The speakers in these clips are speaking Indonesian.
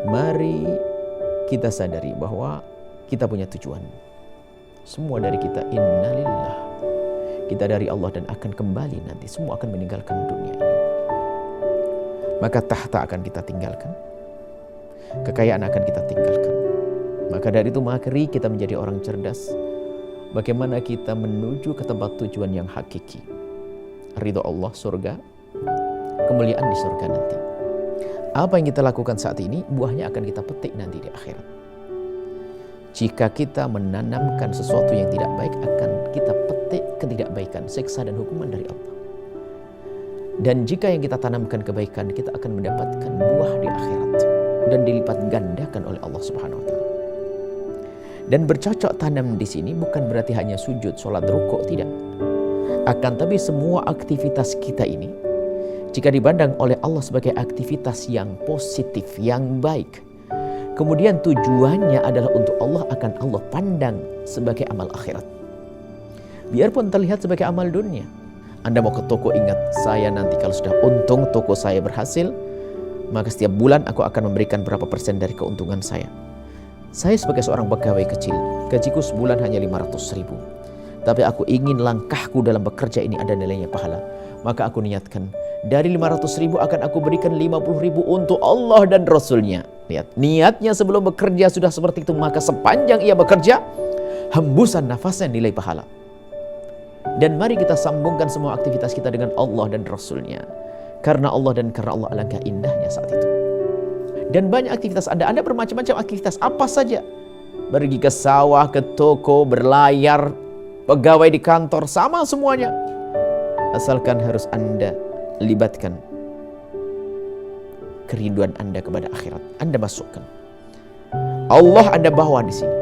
Mari kita sadari bahwa kita punya tujuan. Semua dari kita innalillah. Kita dari Allah dan akan kembali nanti. Semua akan meninggalkan dunia ini. Maka tahta akan kita tinggalkan. Kekayaan akan kita tinggalkan. Maka dari itu mari kita menjadi orang cerdas. Bagaimana kita menuju ke tempat tujuan yang hakiki. Ridho Allah, surga. Kemuliaan di surga nanti. Apa yang kita lakukan saat ini, buahnya akan kita petik nanti di akhirat. Jika kita menanamkan sesuatu yang tidak baik, akan kita petik ketidakbaikan, siksa dan hukuman dari Allah. Dan jika yang kita tanamkan kebaikan, kita akan mendapatkan buah di akhirat dan dilipat gandakan oleh Allah Subhanahu wa taala. Dan bercocok tanam di sini bukan berarti hanya sujud, sholat, rukuk, tidak. Akan tapi semua aktivitas kita ini, jika dipandang oleh Allah sebagai aktivitas yang positif, yang baik, kemudian tujuannya adalah untuk Allah, akan Allah pandang sebagai amal akhirat. Biarpun terlihat sebagai amal dunia. Anda mau ke toko, ingat, saya nanti kalau sudah untung, toko saya berhasil, maka setiap bulan aku akan memberikan berapa persen dari keuntungan saya. Saya sebagai seorang pegawai kecil, gajiku sebulan hanya 500.000. Tapi aku ingin langkahku dalam bekerja ini ada nilainya pahala. Maka aku niatkan, dari 500.000 akan aku berikan 50.000 untuk Allah dan Rasulnya. Lihat, niatnya sebelum bekerja sudah seperti itu. Maka sepanjang ia bekerja, hembusan nafasnya nilai pahala. Dan mari kita sambungkan semua aktivitas kita dengan Allah dan Rasulnya. Karena Allah dan karena Allah, alangkah indahnya saat itu. Dan banyak aktivitas Anda bermacam-macam aktivitas, apa saja. Pergi ke sawah, ke toko, berlayar, pegawai di kantor, sama semuanya. Asalkan harus Anda libatkan kerinduan Anda kepada akhirat. Anda masukkan. Allah Anda bawa di sini.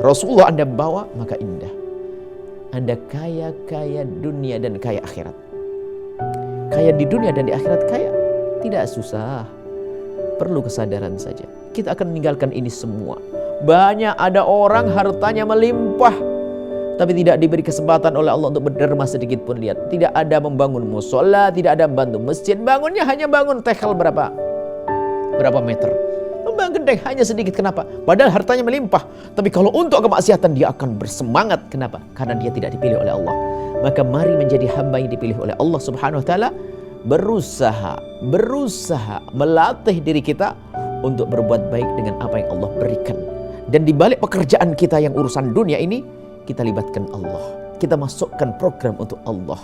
Rasulullah Anda bawa, maka indah. Anda kaya dunia dan kaya akhirat. Kaya di dunia dan di akhirat kaya. Tidak susah. Perlu kesadaran saja. Kita akan meninggalkan ini semua. Banyak ada orang hartanya melimpah, tapi tidak diberi kesempatan oleh Allah untuk berderma sedikit pun. Lihat, tidak ada membangun musola, tidak ada membantu masjid. Bangunnya hanya bangun tekel berapa meter. Membangun gede hanya sedikit. Kenapa? Padahal hartanya melimpah. Tapi kalau untuk kemaksiatan dia akan bersemangat. Kenapa? Karena dia tidak dipilih oleh Allah. Maka mari menjadi hamba yang dipilih oleh Allah Subhanahu wa taala. Berusaha melatih diri kita untuk berbuat baik dengan apa yang Allah berikan. Dan di balik pekerjaan kita yang urusan dunia ini, kita libatkan Allah. Kita masukkan program untuk Allah.